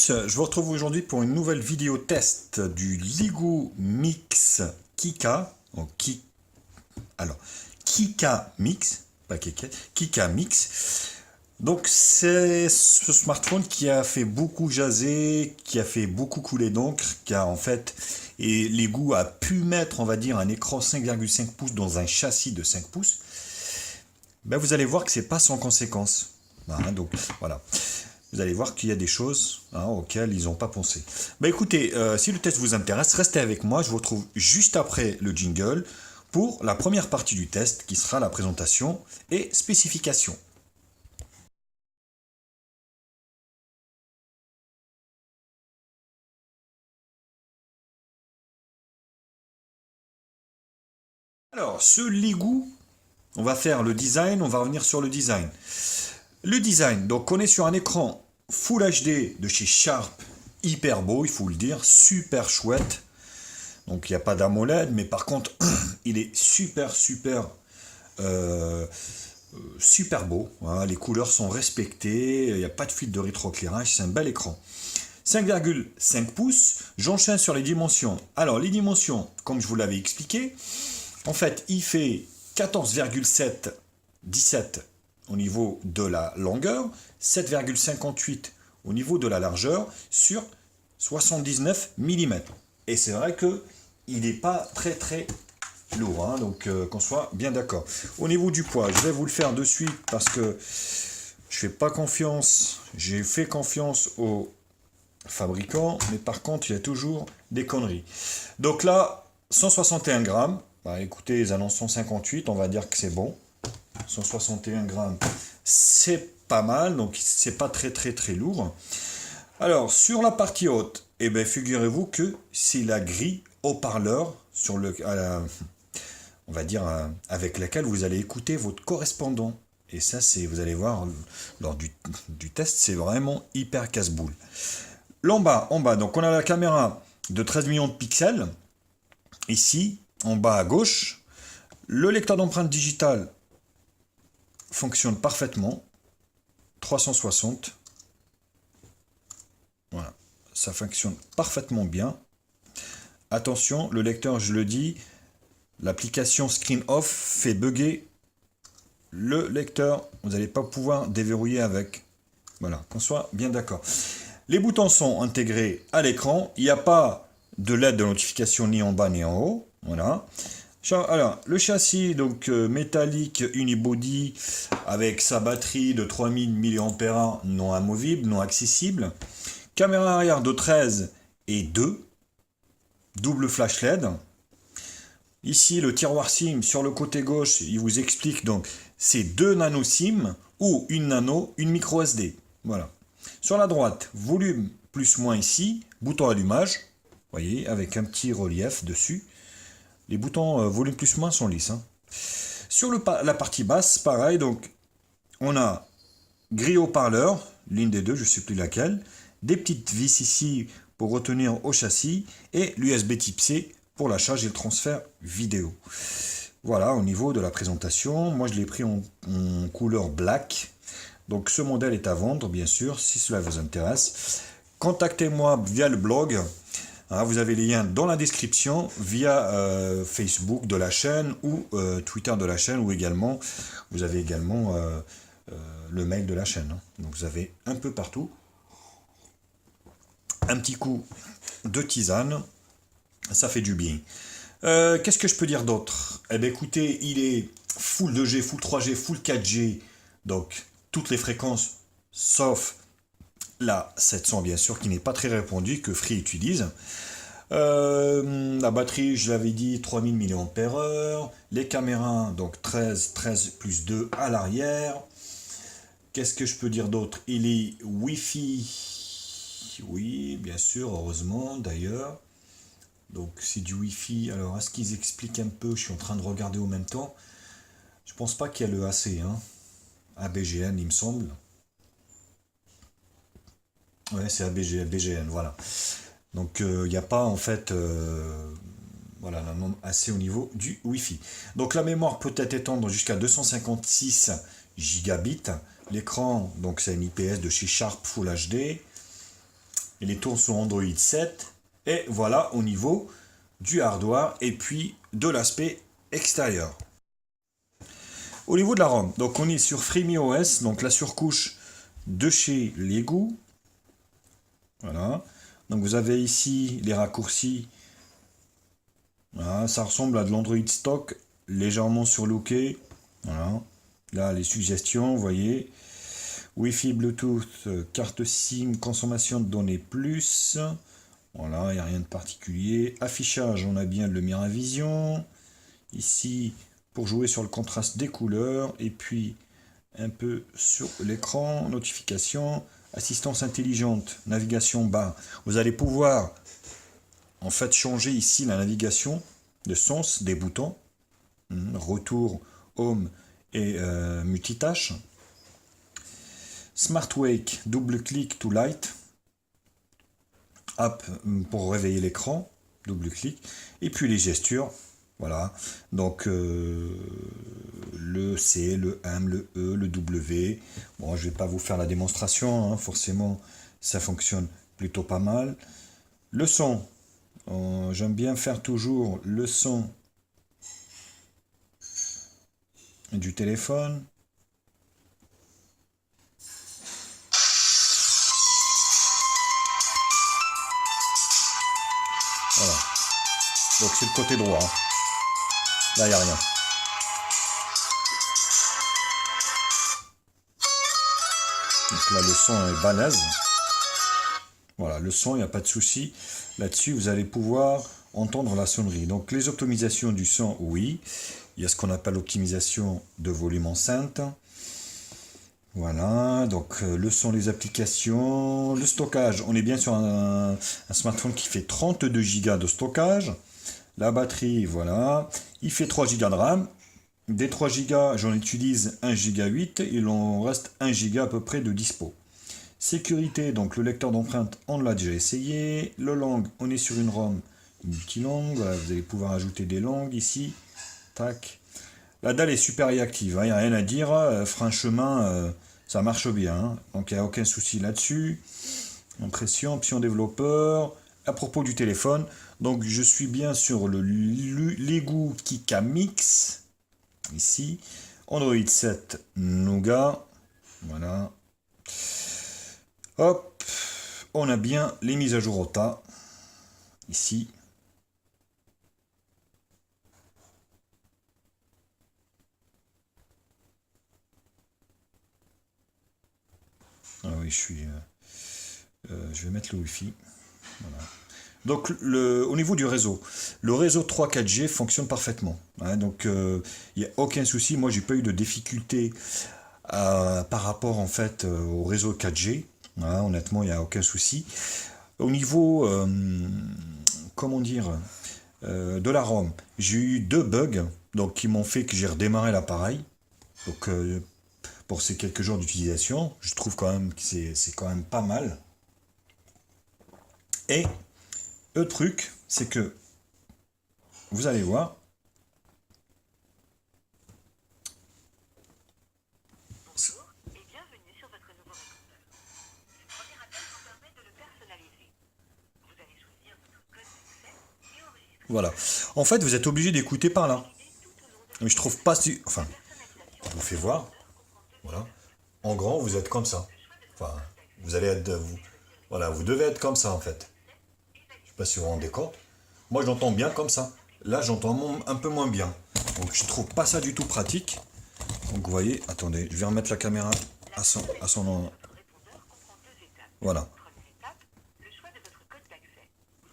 tous, je vous retrouve aujourd'hui pour une nouvelle vidéo test du Lego Mix Kika. Alors, Kika Mix, pas Kika, Kika Mix. Donc c'est ce smartphone qui a fait beaucoup jaser, qui a fait beaucoup couler d'encre, car en fait, et Lego a pu mettre, on va dire, un écran 5,5 pouces dans un châssis de 5 pouces. Ben, vous allez voir que c'est pas sans conséquence. Donc voilà. Vous allez voir qu'il y a des choses auxquelles ils n'ont pas pensé. Bah écoutez, si le test vous intéresse, restez avec moi. Je vous retrouve juste après le jingle pour la première partie du test qui sera la présentation et spécification. Alors, ce Lego, on va faire le design, on va revenir sur le design. Le design, donc on est sur un écran Full HD de chez Sharp, hyper beau, il faut le dire, super chouette. Donc il n'y a pas d'AMOLED, mais par contre, il est euh, super beau. Hein, les couleurs sont respectées, il n'y a pas de fil de rétroéclairage, c'est un bel écran. 5,5 pouces, j'enchaîne sur les dimensions. Alors les dimensions, comme je vous l'avais expliqué, en fait il fait 14,17 au niveau de la longueur, 7,58 au niveau de la largeur sur 79 mm. Et c'est vrai que il n'est pas très lourd, hein, donc qu'on soit bien d'accord. Au niveau du poids, je vais vous le faire de suite parce que je fais pas confiance. J'ai fait confiance aux fabricants, mais par contre, il y a toujours des conneries. Donc là, 161 grammes. Bah, écoutez, ils annoncent 158, on va dire que c'est bon. 161 grammes, c'est pas mal, donc c'est pas très lourd. Alors, sur la partie haute, eh bien, figurez-vous que c'est la grille haut-parleur sur on va dire, avec laquelle vous allez écouter votre correspondant. Et ça, vous allez voir, lors du test, c'est vraiment hyper casse-boule. En bas, donc on a la caméra de 13 millions de pixels. Ici, en bas à gauche, le lecteur d'empreintes digitales fonctionne parfaitement. 360. Voilà, ça fonctionne parfaitement bien. Attention, le lecteur, je le dis, l'application Screen Off fait bugger le lecteur. Vous n'allez pas pouvoir déverrouiller avec. Voilà, qu'on soit bien d'accord. Les boutons sont intégrés à l'écran. Il n'y a pas de LED de notification ni en bas ni en haut. Voilà. Alors, le châssis donc métallique unibody avec sa batterie de 3000 mAh non amovible, non accessible. Caméra arrière de 13 et 2. Double flash LED. Ici, le tiroir SIM sur le côté gauche, il vous explique donc c'est 2 nano SIM ou une nano, une micro SD. Voilà. Sur la droite, volume plus moins ici, bouton allumage, voyez, avec un petit relief dessus. Les boutons volume plus moins sont lisses. Hein. Sur la partie basse, pareil, donc on a grille haut-parleur, l'une des deux, je ne sais plus laquelle, des petites vis ici pour retenir au châssis et l'USB type C pour la charge et le transfert vidéo. Voilà, au niveau de la présentation, moi je l'ai pris en couleur black. Donc ce modèle est à vendre, bien sûr, si cela vous intéresse. Contactez-moi via le blog. Vous avez les liens dans la description via Facebook de la chaîne ou Twitter de la chaîne ou également, vous avez également le mail de la chaîne. Hein. Donc vous avez un peu partout. Un petit coup de tisane, ça fait du bien. Qu'est-ce que je peux dire d'autre? Eh bien écoutez, il est full 2G, full 3G, full 4G, donc toutes les fréquences sauf la 700 bien sûr qui n'est pas très répandue que Free utilise. La batterie, je l'avais dit, 3000 mAh. Les caméras, donc 13 plus 2 à l'arrière. Qu'est-ce que je peux dire d'autre? Il est Wi-Fi. Oui, bien sûr, heureusement d'ailleurs. Donc c'est du Wi-Fi. Alors, est-ce qu'ils expliquent un peu? Je suis en train de regarder en même temps. Je pense pas qu'il y a le AC. Hein. ABGN, il me semble. Ouais, c'est ABGN, voilà. Donc il n'y a pas en fait voilà, assez au niveau du Wi-Fi. Donc la mémoire peut être étendre jusqu'à 256 gigabits. L'écran, donc c'est un IPS de chez Sharp Full HD. Il tourne sur Android 7. Et voilà au niveau du hardware et puis de l'aspect extérieur. Au niveau de la ROM, donc on est sur FreeMiOS, donc la surcouche de chez Lego. Voilà. Donc vous avez ici les raccourcis. Voilà, ça ressemble à de l'Android stock, légèrement surlooké. Voilà. Là, les suggestions, vous voyez. Wi-Fi, Bluetooth, carte SIM, consommation de données plus. Voilà, il n'y a rien de particulier. Affichage, on a bien le Miravision. Ici, pour jouer sur le contraste des couleurs. Et puis, un peu sur l'écran. Notification. Assistance intelligente. Navigation bas. Vous allez pouvoir, en fait, changer ici la navigation de sens des boutons. Retour, home et multitâche. Smart Wake, double clic to light. App pour réveiller l'écran, double clic. Et puis les gestures. Voilà. Donc le C, le M, le E, le W. Bon, je vais pas vous faire la démonstration. Hein, forcément, ça fonctionne plutôt pas mal. Le son. J'aime bien faire toujours le son du téléphone. Voilà. Donc c'est le côté droit. Hein. Là, il n'y a rien. Donc là, le son est balèze. Voilà, le son, il n'y a pas de souci. Là-dessus, vous allez pouvoir entendre la sonnerie. Donc les optimisations du son, oui. Il y a ce qu'on appelle l'optimisation de volume enceinte. Voilà, donc le son, les applications, le stockage. On est bien sur un smartphone qui fait 32 Go de stockage. La batterie, voilà. Il fait 3 Go de RAM. Des 3 Go, j'en utilise 1 Go 8. Il en reste 1 Go à peu près de dispo. Sécurité, donc le lecteur d'empreintes, on l'a déjà essayé. Le langue, on est sur une ROM multilangue. Voilà, vous allez pouvoir ajouter des langues ici. Tac. La dalle est super réactive, il n'y a rien à dire. Franchement, ça marche bien. Hein. Donc il n'y a aucun souci là-dessus. Impression, option développeur. À propos du téléphone, donc je suis bien sur le Lego Kika Mix. Ici. Android 7 Nougat. Voilà. Hop. On a bien les mises à jour au tas. Ici. Ah oui, je vais mettre le Wi-Fi. Voilà. Donc, au niveau du réseau, le réseau 3-4G fonctionne parfaitement. Hein, donc, il n'y a aucun souci. Moi, j'ai pas eu de difficulté par rapport en fait au réseau 4G. Hein, honnêtement, il n'y a aucun souci. Au niveau, comment dire, de la ROM, j'ai eu 2 bugs donc, qui m'ont fait que j'ai redémarré l'appareil. Donc, pour ces quelques jours d'utilisation, je trouve quand même que c'est quand même pas mal. Et le truc, c'est que vous allez voir. Bonjour et bienvenue sur votre nouveau répondeur. Ce premier appel vous permet de le personnaliser. Vous allez choisir votre code d'accès et enregistrer. Voilà. En fait, vous êtes obligé d'écouter par là. Mais je trouve pas si. Enfin, je vous fais voir. Voilà. En grand, vous êtes comme ça. Enfin, vous allez être. Voilà, vous devez être comme ça en fait. Je sais pas si vous vous rendez compte. Moi, j'entends bien comme ça. Là, j'entends un peu moins bien. Donc, je trouve pas ça du tout pratique. Donc, vous voyez, attendez, je vais remettre la caméra à son voilà.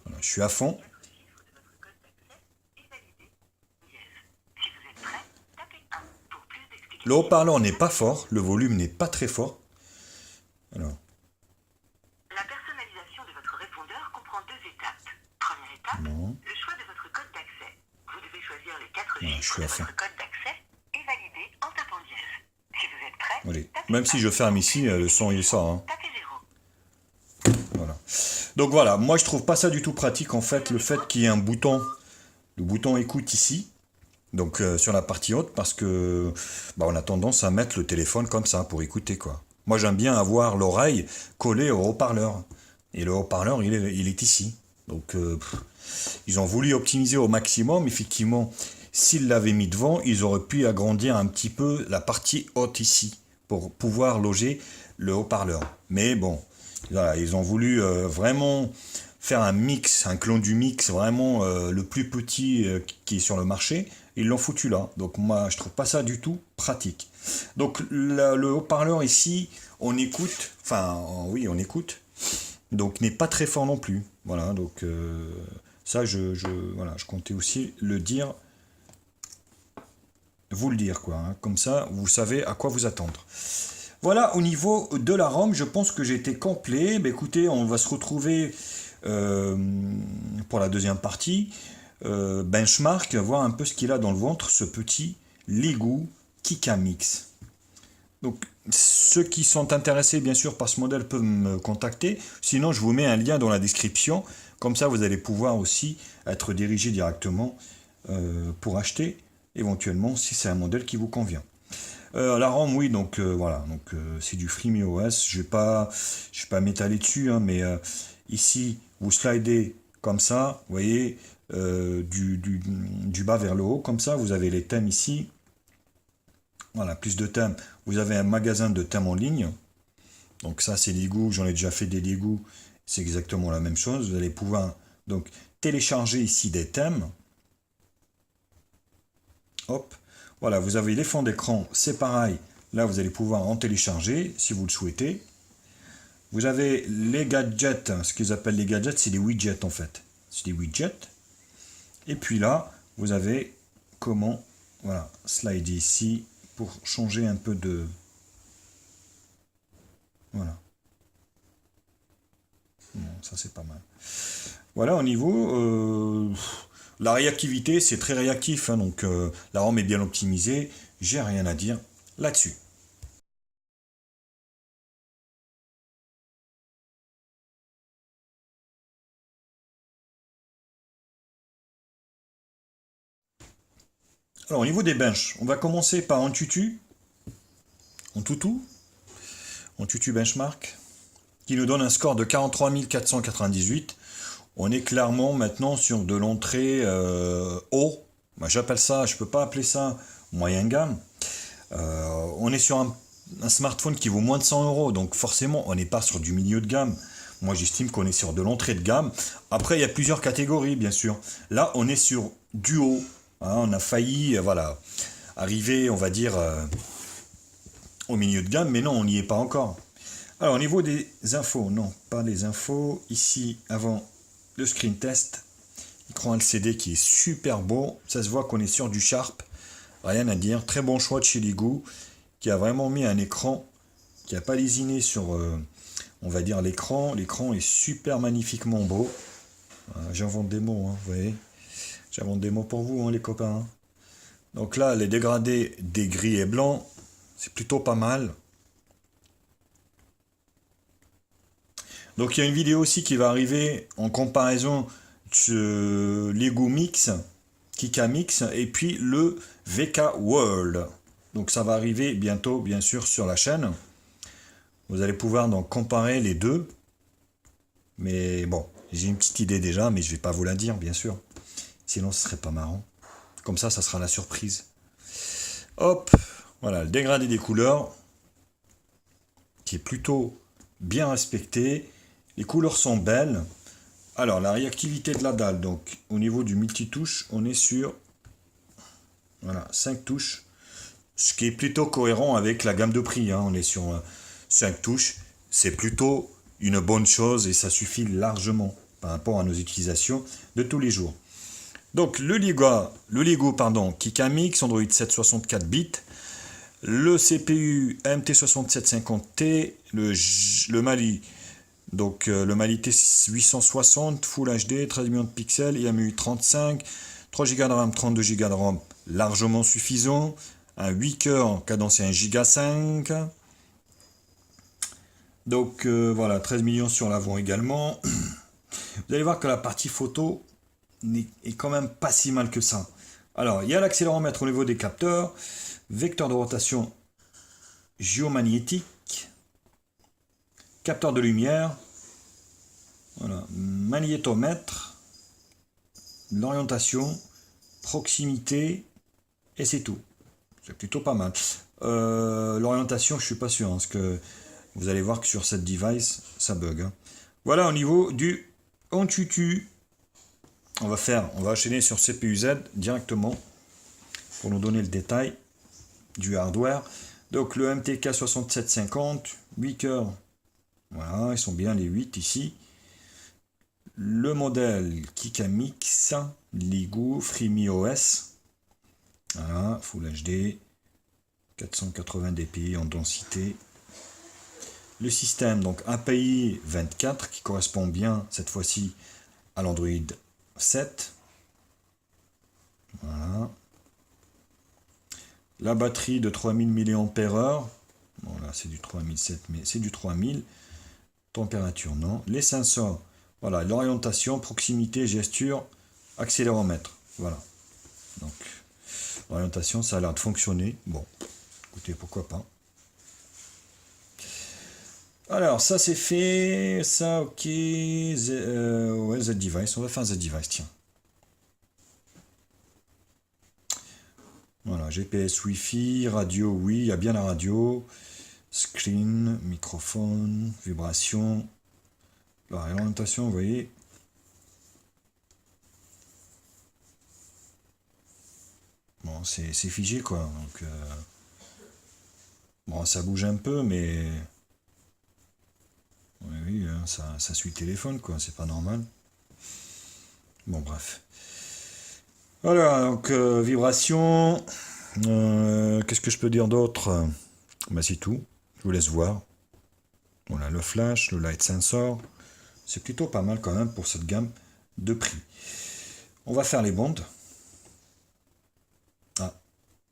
Voilà, je suis à fond. Le haut-parleur n'est pas fort, le volume n'est pas très fort. Alors. La personnalisation de votre répondeur comprend 2 étapes. Première étape, le choix de votre code d'accès. Vous devez choisir les 4 chiffres de votre code d'accès et valider en tapant dièse. Si vous êtes prêt, Allez. Même si je ferme ici, le son il sort. Hein. tapez 0. Voilà. Donc voilà, moi je trouve pas ça du tout pratique en fait, le fait qu'il y ait un bouton, le bouton écoute ici. Donc sur la partie haute, parce que on a tendance à mettre le téléphone comme ça pour écouter quoi. Moi j'aime bien avoir l'oreille collée au haut-parleur. Et le haut-parleur, il est ici. Donc, ils ont voulu optimiser au maximum. Effectivement, s'ils l'avaient mis devant, ils auraient pu agrandir un petit peu la partie haute ici pour pouvoir loger le haut-parleur. Mais bon, voilà, ils ont voulu vraiment faire un mix, un clone du mix vraiment le plus petit qui est sur le marché. Ils l'ont foutu là. Donc moi, je trouve pas ça du tout pratique. Donc le haut-parleur ici, on écoute, enfin oui, on écoute. Donc n'est pas très fort non plus. Voilà, donc ça, voilà, je comptais aussi le dire, vous le dire quoi. Hein. Comme ça, vous savez à quoi vous attendre. Voilà, au niveau de la ROM, je pense que j'ai été complet. Bah, écoutez, on va se retrouver euh, pour la deuxième partie. Benchmark, voir un peu ce qu'il a dans le ventre, ce petit Lego Kikamix. Donc, ceux qui sont intéressés, bien sûr, par ce modèle peuvent me contacter. Sinon, je vous mets un lien dans la description. Comme ça, vous allez pouvoir aussi être dirigé directement pour acheter, éventuellement, si c'est un modèle qui vous convient. La ROM, oui, donc voilà, donc c'est du FreeMiOS. Je vais pas m'étaler dessus, hein, mais ici, vous slidez comme ça, vous voyez, du bas vers le haut, comme ça, vous avez les thèmes ici. Voilà, plus de thèmes. Vous avez un magasin de thèmes en ligne. Donc ça, c'est Lego. J'en ai déjà fait des Lego. C'est exactement la même chose. Vous allez pouvoir donc télécharger ici des thèmes. Hop. Voilà, vous avez les fonds d'écran. C'est pareil. Là, vous allez pouvoir en télécharger si vous le souhaitez. Vous avez les gadgets. Ce qu'ils appellent les gadgets, c'est des widgets en fait. C'est des widgets. Et puis là, vous avez comment, voilà, slider ici pour changer un peu de... Voilà. Bon, ça c'est pas mal. Voilà, au niveau... la réactivité, c'est très réactif, hein, donc la ROM est bien optimisée. J'ai rien à dire là-dessus. Alors, au niveau des benches, on va commencer par Antutu, Antutu Benchmark, qui nous donne un score de 43 498. On est clairement maintenant sur de l'entrée haut. Moi, j'appelle ça, je peux pas appeler ça moyen gamme. On est sur un smartphone qui vaut moins de 100 euros, donc forcément, on n'est pas sur du milieu de gamme. Moi, j'estime qu'on est sur de l'entrée de gamme. Après, il y a plusieurs catégories, bien sûr. Là, on est sur du haut. Hein, on a failli, voilà, arriver, on va dire, au milieu de gamme, mais non, on n'y est pas encore. Alors, au niveau des infos, non, pas les infos. Ici, avant le screen test, écran LCD qui est super beau. Ça se voit qu'on est sur du Sharp. Rien à dire. Très bon choix de chez Lego, qui a vraiment mis un écran qui n'a pas lésiné sur, on va dire, l'écran. L'écran est super magnifiquement beau. J'invente des mots, hein, vous voyez. J'invente des mots pour vous, hein, les copains. Hein. Donc là, les dégradés des gris et blancs, c'est plutôt pas mal. Donc il y a une vidéo aussi qui va arriver en comparaison de Lego Mix, Kika Mix, et puis le VK World. Donc ça va arriver bientôt, bien sûr, sur la chaîne. Vous allez pouvoir donc comparer les deux. Mais bon, j'ai une petite idée déjà, mais je ne vais pas vous la dire, bien sûr. Sinon, ce serait pas marrant. Comme ça sera la surprise. Hop, voilà, le dégradé des couleurs, qui est plutôt bien respecté. Les couleurs sont belles. Alors, la réactivité de la dalle, donc au niveau du multitouche, on est sur voilà, 5 touches. Ce qui est plutôt cohérent avec la gamme de prix. Hein. On est sur 5 touches. C'est plutôt une bonne chose et ça suffit largement par rapport à nos utilisations de tous les jours. Donc le Lego Kikamix Android 7 64 bits, le CPU MT6750T, le Mali, donc le Mali T860 Full HD, 13 millions de pixels, IMU 35, 3 Go de RAM, 32 Go de RAM, largement suffisant, un 8 cœurs cadencé 1 Go 5. Donc voilà, 13 millions sur l'avant également. Vous allez voir que la partie photo est quand même pas si mal que ça. Alors, il y a l'accéléromètre au niveau des capteurs, vecteur de rotation géomagnétique, capteur de lumière, Voilà, magnétomètre, l'orientation, proximité, et c'est tout. C'est plutôt pas mal. L'orientation, je suis pas sûr, hein, parce que vous allez voir que sur cette device, ça bug. Hein. Voilà, au niveau du Antutu, on va enchaîner sur CPU-Z directement pour nous donner le détail du hardware. Donc le MTK 6750, 8 cœurs, voilà, ils sont bien les 8 ici. Le modèle Kikamix, Ligoo, FreeMeOS, voilà, Full HD, 480 dpi en densité. Le système, donc API 24, qui correspond bien cette fois-ci à l'Android 7. Voilà. La batterie de 3000 mAh. Bon là c'est du 3007, mais c'est du 3000. Température non. Les sensors, voilà, l'orientation, proximité, gesture, accéléromètre. Voilà. Donc l'orientation, ça a l'air de fonctionner. Bon, écoutez, pourquoi pas. Alors ça c'est fait, ça ok. Ouais, Z-Device, on va faire Z-Device, tiens. Voilà, GPS, Wi-Fi, radio, oui, il y a bien la radio. Screen, microphone, vibration. L'orientation, vous voyez. Bon, c'est figé quoi. Donc, bon, ça bouge un peu, mais. Oui, hein, ça suit le téléphone quoi, c'est pas normal. Bon, bref. Voilà, donc vibration. Qu'est-ce que je peux dire d'autre? Bah, c'est tout. Je vous laisse voir. Voilà, le flash, le light sensor. C'est plutôt pas mal quand même pour cette gamme de prix. On va faire les bandes. Ah,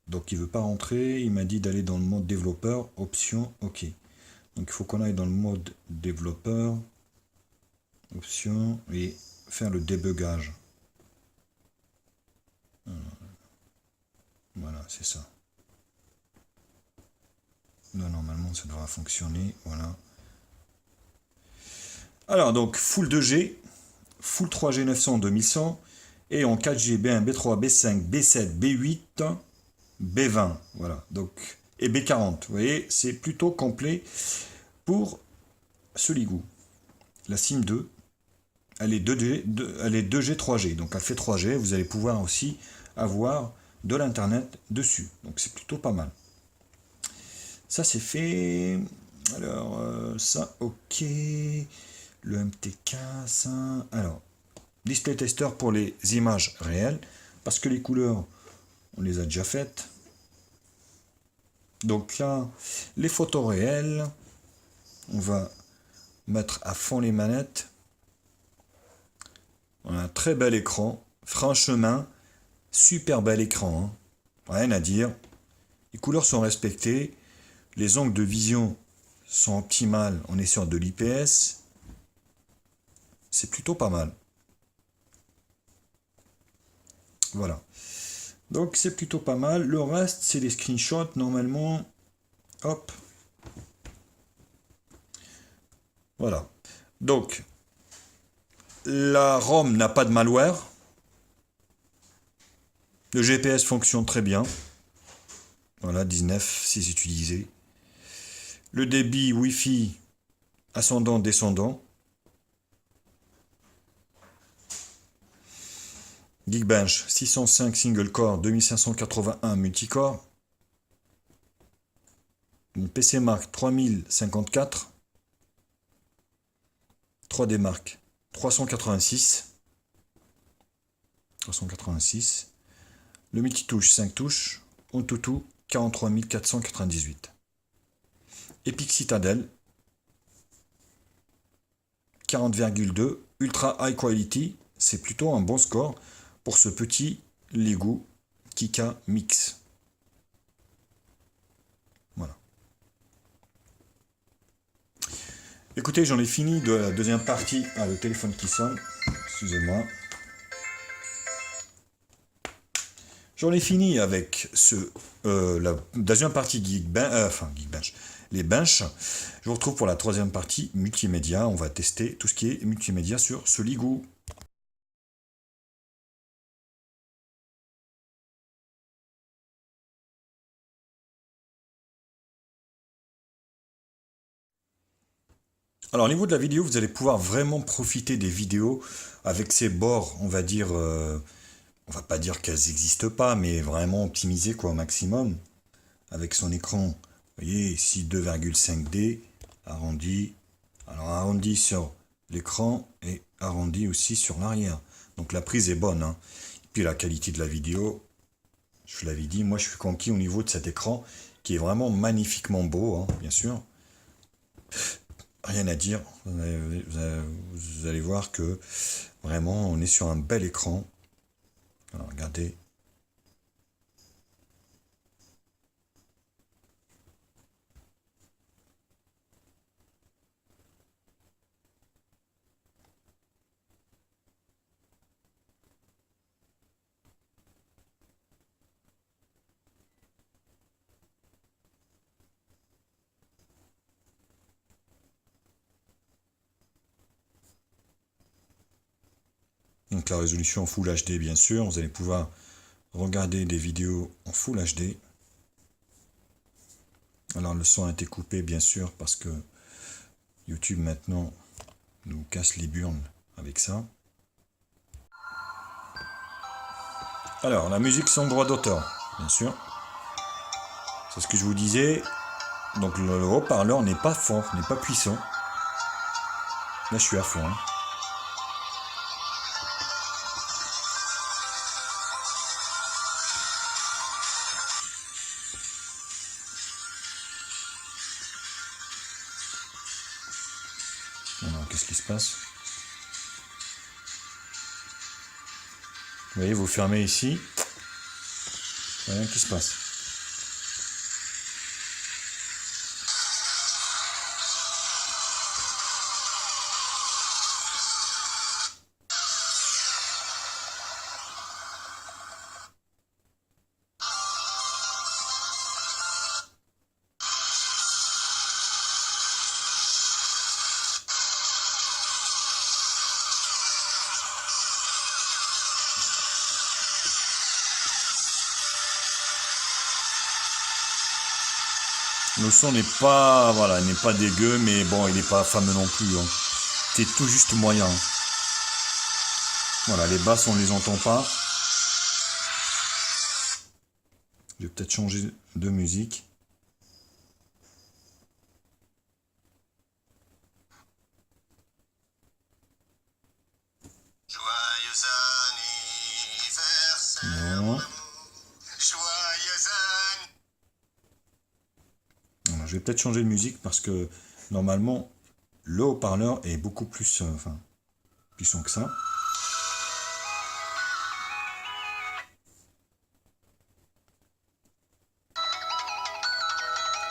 donc il veut pas rentrer. Il m'a dit d'aller dans le mode développeur. Option, ok. Donc il faut qu'on aille dans le mode développeur. Option et faire le débugage. Voilà, c'est ça. Là, normalement, ça devra fonctionner. Voilà. Alors, donc, full 2G, full 3G 900 2100, et en 4G, B1, B3, B5, B7, B8, B20. Voilà. Donc, et B40. Vous voyez, c'est plutôt complet pour ce Ligoo. La SIM 2, elle est 2G, elle est 2G, 3G. Donc, elle fait 3G. Vous allez pouvoir aussi avoir de l'internet dessus. Donc c'est plutôt pas mal. Ça c'est fait. Alors ça ok. Le MTK ça. Alors display tester pour les images réelles parce que les couleurs on les a déjà faites. Donc là les photos réelles. On va mettre à fond les manettes. On a un très bel écran. Franchement. Super bel écran, hein. Rien à dire. Les couleurs sont respectées. Les angles de vision sont optimales. On est sur de l'IPS. C'est plutôt pas mal. Voilà. Donc c'est plutôt pas mal. Le reste, c'est les screenshots. Normalement, hop. Voilà. Donc, la ROM n'a pas de malware. Le GPS fonctionne très bien. Voilà, 19, c'est utilisé. Le débit Wi-Fi ascendant, descendant. Geekbench 605 single core, 2581 multicore. Une PC Mark 3054. 3D Mark 386. 386. Le multitouche 5 touches. Antutu 43 498. Epic Citadel 40,2. Ultra High Quality. C'est plutôt un bon score pour ce petit Ligoo Kikamix. Voilà. Écoutez, j'en ai fini de la deuxième partie. Ah, le téléphone qui sonne. Excusez-moi. J'en ai fini avec la deuxième partie Geekbench, les benches. Je vous retrouve pour la troisième partie multimédia. On va tester tout ce qui est multimédia sur ce Ligoo. Alors au niveau de la vidéo, vous allez pouvoir vraiment profiter des vidéos avec ces bords, on va dire, on va pas dire qu'elles n'existent pas, mais vraiment optimisées quoi au maximum. Avec son écran, vous voyez ici 2,5D, arrondi. Alors arrondi sur l'écran et arrondi aussi sur l'arrière. Donc la prise est bonne. Hein. Puis la qualité de la vidéo, je vous l'avais dit, moi je suis conquis au niveau de cet écran qui est vraiment magnifiquement beau, hein, bien sûr. Rien à dire, vous allez voir que vraiment on est sur un bel écran. Alors regardez. Donc la résolution en Full HD bien sûr, vous allez pouvoir regarder des vidéos en Full HD. Alors le son a été coupé bien sûr parce que YouTube maintenant nous casse les burnes avec ça. Alors la musique sans droit d'auteur, bien sûr. C'est ce que je vous disais. Donc le haut-parleur n'est pas fort, n'est pas puissant. Là je suis à fond. Hein. Alors qu'est-ce qui se passe? Vous voyez, vous fermez ici. Rien qui se passe. Le son n'est pas, voilà, n'est pas dégueu, mais bon, il n'est pas fameux non plus. Hein. C'est tout juste moyen. Voilà, les basses, on ne les entend pas. Je vais peut-être changer de musique. Joyeux anniversaire. Non. Joyeux Voilà, je vais peut-être changer de musique parce que normalement, le haut-parleur est beaucoup plus puissant que ça.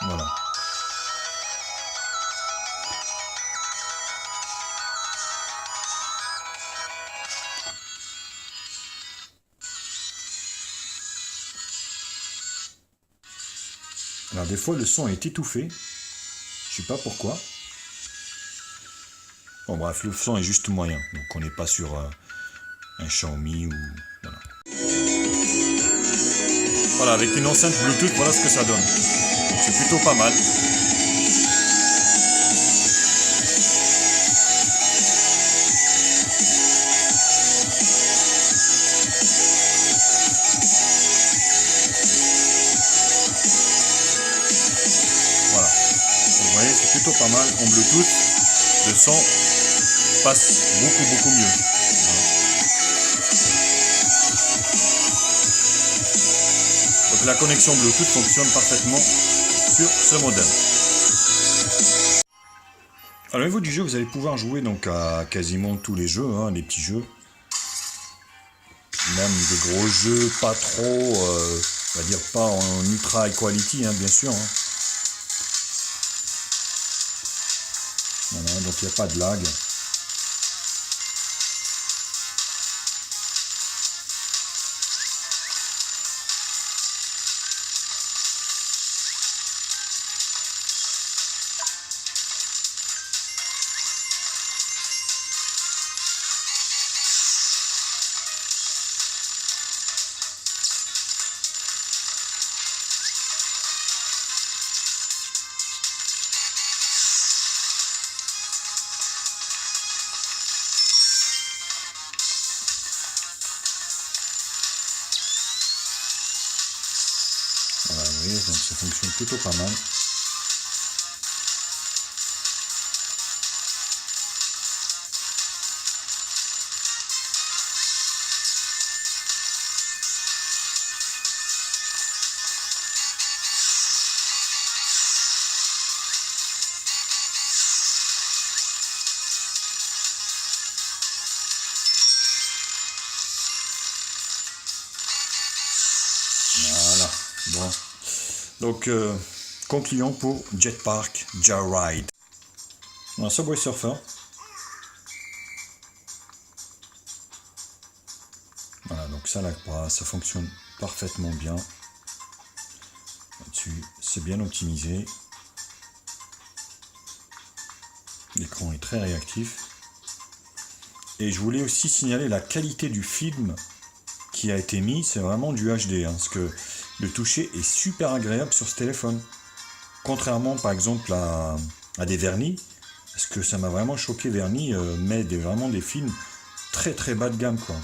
Voilà. Alors des fois le son est étouffé. Je sais pas pourquoi. Bon bref, le son est juste moyen. Donc on n'est pas sur un Xiaomi ou... Voilà. Voilà, avec une enceinte Bluetooth, voilà ce que ça donne. C'est plutôt pas mal. Voilà. Vous voyez, c'est plutôt pas mal. En Bluetooth, le son passe beaucoup mieux. Voilà. Donc la connexion Bluetooth fonctionne parfaitement sur ce modèle. Alors au niveau du jeu, vous allez pouvoir jouer donc à quasiment tous les jeux, hein, les petits jeux. Même des gros jeux, pas trop, on va dire pas en ultra quality, hein, bien sûr. Hein. Voilà, donc il n'y a pas de lag. voyez, donc ça fonctionne plutôt pas mal. Voilà, bon. Donc, concluons pour Jetpark Joyride. Un Subway Surfer. Voilà, donc ça, là, ça fonctionne parfaitement bien. Là-dessus, c'est bien optimisé. L'écran est très réactif. Et je voulais aussi signaler la qualité du film qui a été mis. C'est vraiment du HD, hein, parce que le toucher est super agréable sur ce téléphone. Contrairement, par exemple, à des vernis, parce que ça m'a vraiment choqué, vernis met vraiment des films très très bas de gamme, quoi.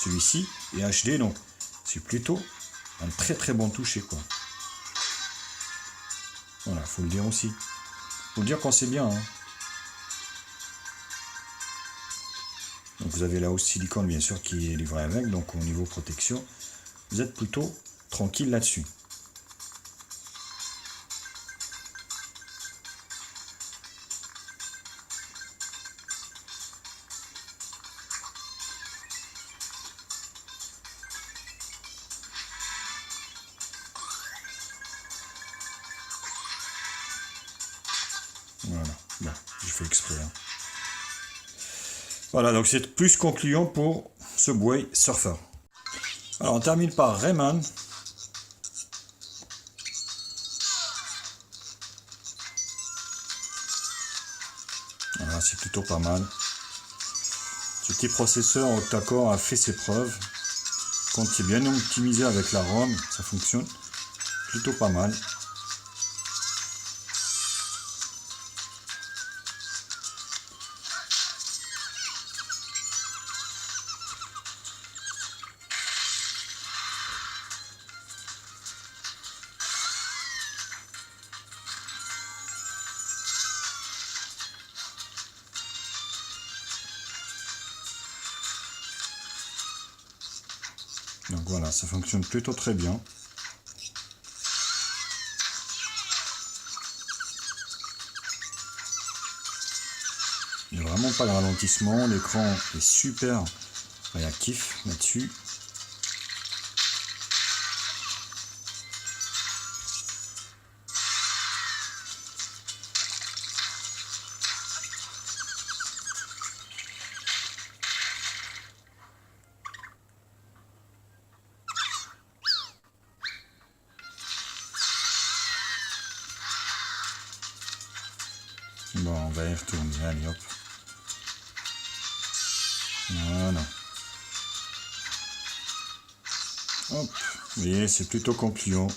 Celui-ci est HD, donc c'est plutôt un très très bon toucher, quoi. Voilà, faut le dire aussi. Faut le dire quand c'est bien, hein. Donc vous avez la housse silicone, bien sûr, qui est livrée avec, donc au niveau protection, vous êtes plutôt tranquille là-dessus. Voilà, bon, j'ai fait exprès, hein. Voilà, donc c'est plus concluant pour Subway Surfer. Alors on termine par Rayman. Voilà, c'est plutôt pas mal. Ce petit processeur octa-core a fait ses preuves. Quand c'est bien optimisé avec la ROM, ça fonctionne plutôt pas mal. Donc voilà, ça fonctionne plutôt très bien. Il n'y a vraiment pas de ralentissement, l'écran est super réactif là-dessus. Bon, on va y retourner, allez hop. Voilà. Hop, vous voyez, c'est plutôt concluant.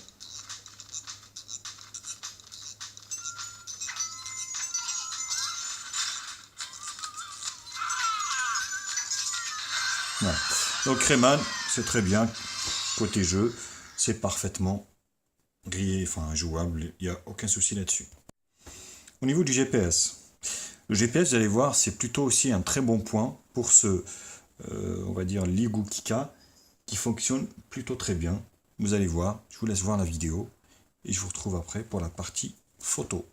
Voilà. Donc Rayman, c'est très bien. Côté jeu, c'est parfaitement grillé, enfin jouable, il n'y a aucun souci là-dessus. Au niveau du GPS, le GPS, vous allez voir, c'est plutôt aussi un très bon point pour ce, on va dire, Ligu Kika, qui fonctionne plutôt très bien. Vous allez voir, je vous laisse voir la vidéo, et je vous retrouve après pour la partie photo.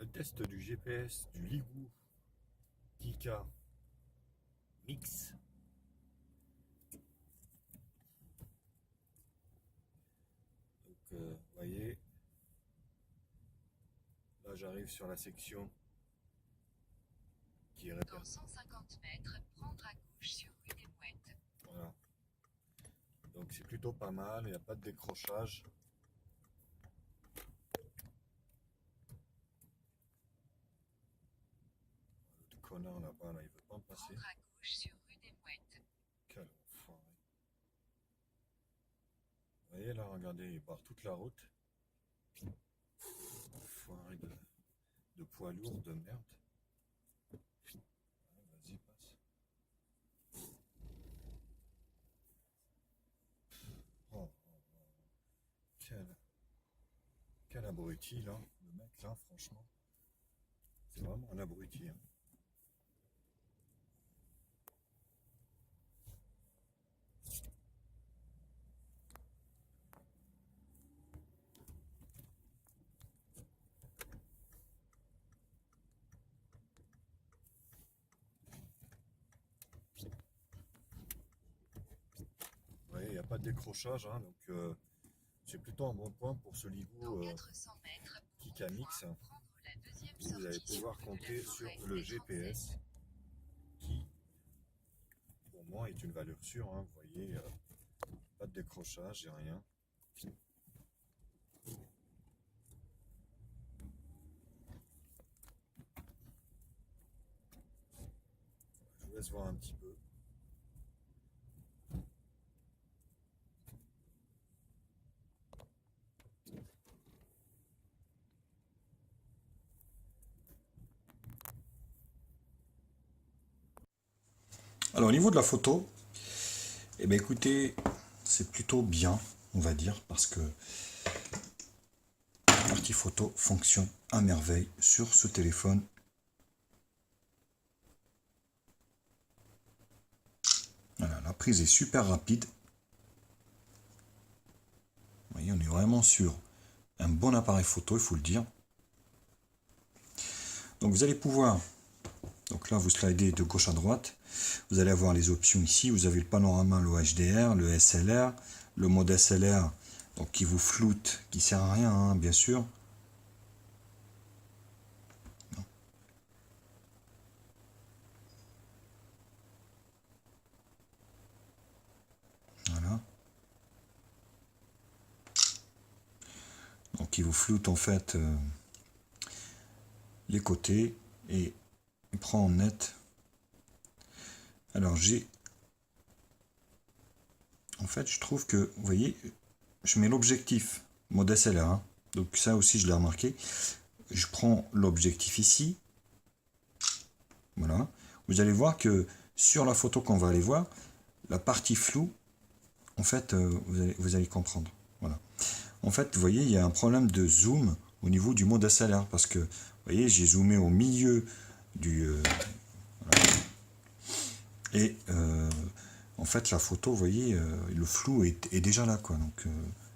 Le test du GPS du Ligu Kika Mix. Donc, vous voyez, là j'arrive sur la section qui est Dans 150 mètres, prendre à gauche sur rue des Mouettes. Voilà. Donc c'est plutôt pas mal, il n'y a pas de décrochage. Le connard là-bas, là, il veut pas me passer. Prendre à gauche sur rue des Mouettes. Quel enfoiré. Vous voyez là, regardez, il part toute la route. Enfoiré de... de poids lourd de merde. Vas-y, passe. Oh, quel abruti là, le mec là, franchement. C'est vraiment un abruti. Hein. Vous voyez, il n'y a pas de décrochage, hein, donc c'est plutôt un bon point pour ce Dans Ligo 400 mètres, Kikamix. prendre la deuxième Où vous allez sortie pouvoir sur rue de compter la sur Forêt le des GPS qui, pour moi, est une valeur sûre. Hein, vous voyez, pas de décrochage et rien. Je vous laisse voir un petit peu. Alors au niveau de la photo, eh bien écoutez, c'est plutôt bien, on va dire, parce que la partie photo fonctionne à merveille sur ce téléphone. Voilà, la prise est super rapide. Vous voyez, on est vraiment sur un bon appareil photo, il faut le dire. Donc vous allez pouvoir, donc là vous slidez de gauche à droite, vous allez avoir les options ici, vous avez le panorama, le HDR, le SLR, le mode SLR, donc qui vous floute, qui sert à rien, hein, bien sûr. Voilà. Donc il vous floute en fait les côtés et il prend en net. Alors en fait je trouve que, vous voyez, je mets l'objectif mode SLR, hein. Donc ça aussi je l'ai remarqué. Je prends l'objectif ici. Voilà. Vous allez voir que sur la photo qu'on va aller voir, la partie floue, en fait, vous allez comprendre. Voilà. En fait, vous voyez, il y a un problème de zoom au niveau du mode SLR parce que, vous voyez, j'ai zoomé au milieu du... voilà. Et en fait, la photo, vous voyez, le flou est déjà là, quoi. Donc,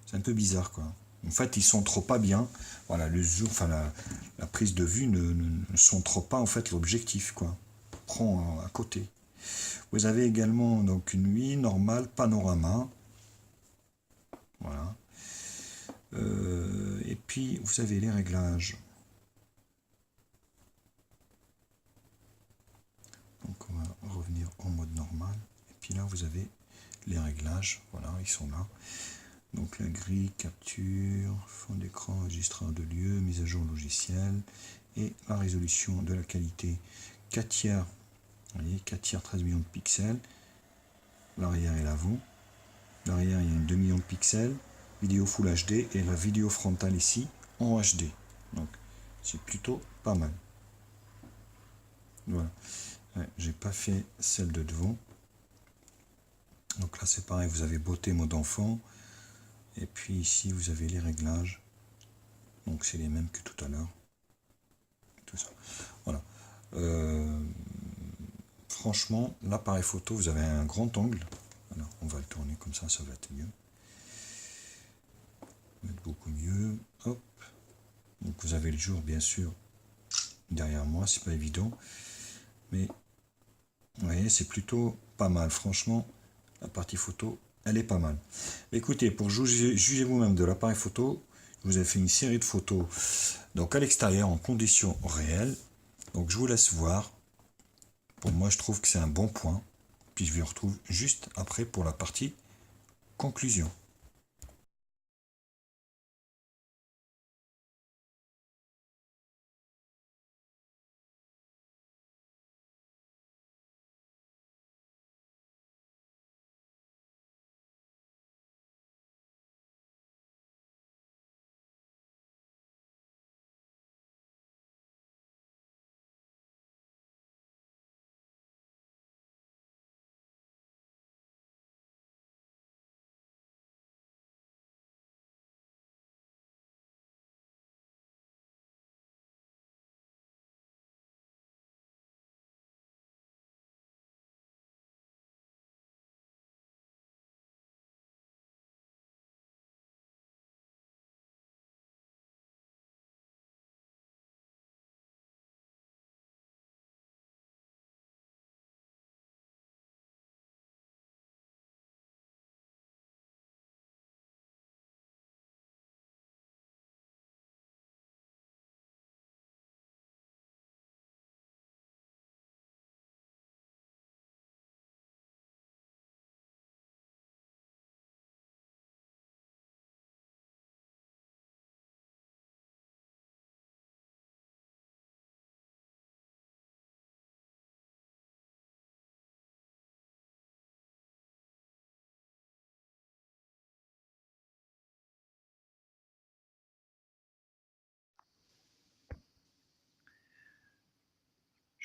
c'est un peu bizarre, quoi. En fait, ils centrent pas bien. Voilà, le zoom, enfin, la prise de vue ne centre pas, en fait, l'objectif, quoi. Prend à côté. Vous avez également donc une nuit normale, panorama. Voilà. Et puis, vous avez les réglages. Donc, on va revenir en mode normal. Et puis là, vous avez les réglages. Voilà, ils sont là. Donc, la grille, capture, fond d'écran, enregistreur de lieu, mise à jour logiciel. Et la résolution de la qualité 4 tiers. Vous voyez, 4 tiers, 13 millions de pixels. L'arrière et l'avant. L'arrière, il y a une 2 millions de pixels. Vidéo Full HD et la vidéo frontale ici en HD. Donc, c'est plutôt pas mal. Voilà. Ouais, j'ai pas fait celle de devant. Donc là, c'est pareil, vous avez beauté mode enfant. Et puis ici, vous avez les réglages. Donc, c'est les mêmes que tout à l'heure. Tout ça. Voilà. Franchement, l'appareil photo, vous avez un grand angle. Alors, on va le tourner comme ça va être mieux. Mettre beaucoup mieux. Hop. Donc, vous avez le jour, bien sûr, derrière moi, c'est pas évident. Mais, vous voyez, c'est plutôt pas mal. Franchement, la partie photo, elle est pas mal. Écoutez, pour juger vous-même de l'appareil photo, je vous ai fait une série de photos donc à l'extérieur en conditions réelles. Donc je vous laisse voir. Pour moi, je trouve que c'est un bon point. Puis je vous retrouve juste après pour la partie conclusion.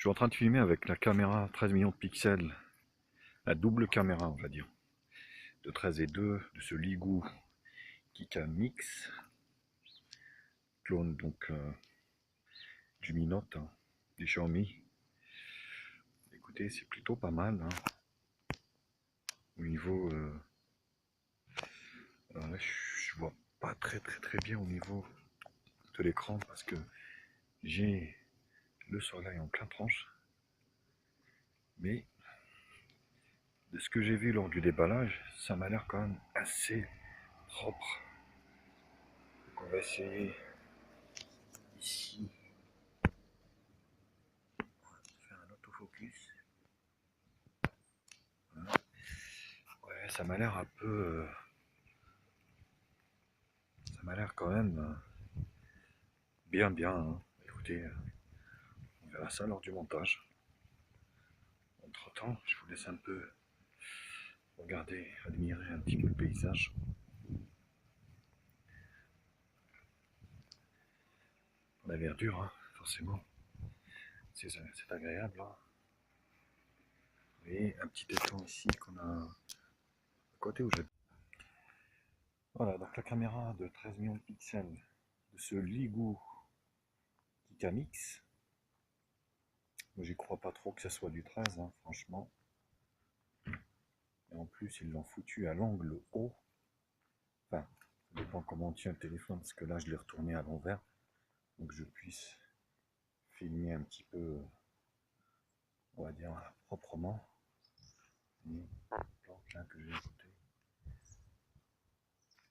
Je suis en train de filmer avec la caméra 13 millions de pixels, la double caméra on va dire, de 13 et 2 de ce Ligoo Kika Mix, clone donc du Mi Note, hein, du Xiaomi. Écoutez, c'est plutôt pas mal hein. Au niveau alors là je vois pas très bien au niveau de l'écran parce que j'ai le soleil en plein tranche, mais de ce que j'ai vu lors du déballage, ça m'a l'air quand même assez propre. Donc on va essayer ici faire un autofocus. Voilà. Ouais, ça m'a l'air un peu ça m'a l'air quand même bien hein. Écoutez, on verra ça lors du montage. Entre temps, je vous laisse un peu regarder, admirer un petit peu le paysage. La verdure, hein, forcément, c'est agréable. Hein. Et un petit étang ici qu'on a à côté où j'habite. Voilà, donc la caméra de 13 millions de pixels de ce Ligoo Kika Mix. Moi j'y crois pas trop que ça soit du 13, hein, franchement. Et en plus ils l'ont foutu à l'angle haut. Enfin, ça dépend comment on tient le téléphone, parce que là je l'ai retourné à l'envers. Donc je puisse filmer un petit peu, on va dire, proprement. Et la planche là que j'ai à côté.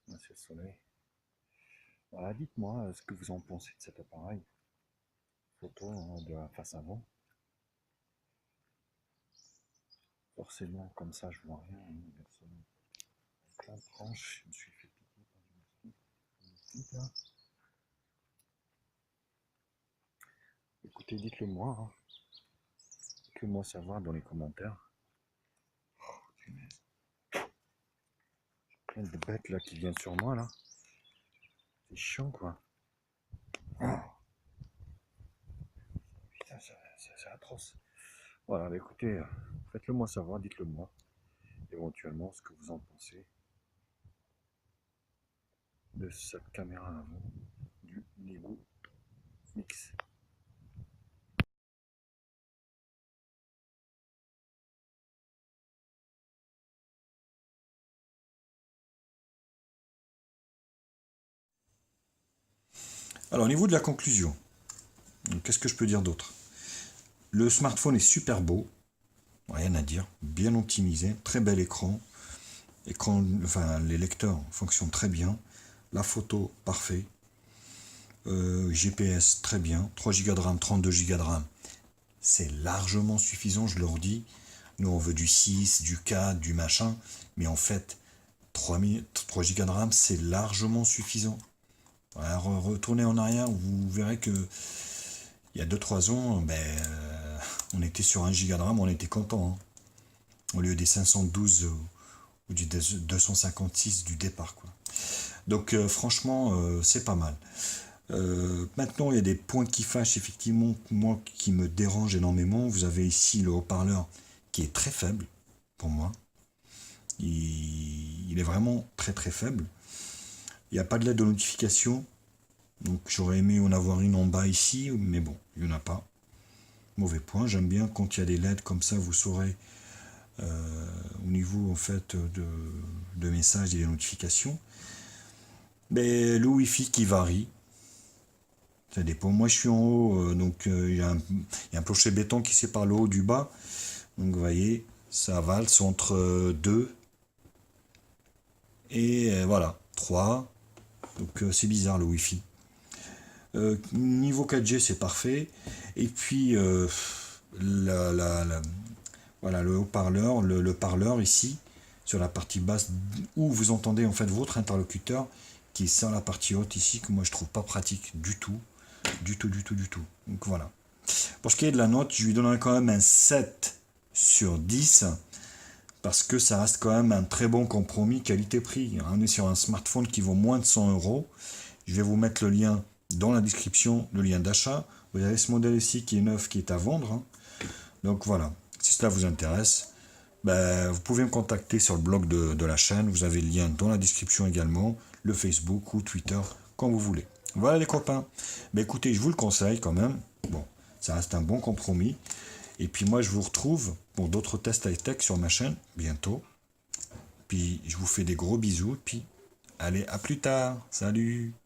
Là c'est le soleil. Voilà, dites-moi ce que vous en pensez de cet appareil. Photo hein, de la face avant. Forcément, comme ça, je vois rien. Hein, plein de tranches, je me suis fait piquer par du moustique là. Écoutez, dites-le moi. Hein. Dites-le moi savoir dans les commentaires. Oh, punaise. Plein de bêtes là qui viennent sur moi là. C'est chiant quoi. Oh. Putain, c'est atroce. Voilà, bah, écoutez, faites-le moi savoir, dites-le moi. Éventuellement ce que vous en pensez de cette caméra avant du Ligoo Mix. Alors au niveau de la conclusion, qu'est-ce que je peux dire d'autre? Le smartphone est super beau, rien à dire, bien optimisé, très bel écran, les lecteurs fonctionnent très bien, la photo parfait, GPS très bien, 3 Go de RAM, 32 Go de RAM, c'est largement suffisant, je leur dis. Nous on veut du 6, du 4, du machin, mais en fait 3 Go de RAM c'est largement suffisant. Voilà, retournez en arrière, vous verrez que il y a 2-3 ans, on était sur 1 Go de RAM, on était content. Hein. Au lieu des 512 ou du 256 du départ. Quoi. Donc franchement, c'est pas mal. Maintenant, il y a des points qui fâchent, effectivement, moi, qui me dérangent énormément. Vous avez ici le haut-parleur qui est très faible, pour moi. Il est vraiment très faible. Il n'y a pas de LED de notification. Donc j'aurais aimé en avoir une en bas ici, mais bon, il n'y en a pas. Mauvais point. J'aime bien quand il y a des LED comme ça, vous saurez au niveau en fait de messages et des notifications. Mais le Wi-Fi qui varie. Ça dépend. Moi je suis en haut, donc il y a un plancher béton qui sépare le haut du bas. Donc vous voyez, ça valse entre 2 et voilà, 3. Donc c'est bizarre le Wi-Fi. Niveau 4G c'est parfait. Et puis voilà le haut-parleur, le parleur ici, sur la partie basse, où vous entendez en fait votre interlocuteur, qui est sur la partie haute ici, que moi je trouve pas pratique du tout. Du tout. Donc voilà. Pour ce qui est de la note, je lui donnerai quand même un 7 sur 10, parce que ça reste quand même un très bon compromis qualité-prix. On est sur un smartphone qui vaut moins de 100 €. Je vais vous mettre le lien dans la description, le lien d'achat. Vous avez ce modèle ici qui est neuf, qui est à vendre. Hein. Donc voilà, si cela vous intéresse, ben, vous pouvez me contacter sur le blog de la chaîne. Vous avez le lien dans la description également, le Facebook ou Twitter, quand vous voulez. Voilà les copains. Ben, écoutez, je vous le conseille quand même. Bon, ça reste un bon compromis. Et puis moi, je vous retrouve pour d'autres tests high-tech sur ma chaîne, bientôt. Puis je vous fais des gros bisous. Puis allez, à plus tard. Salut!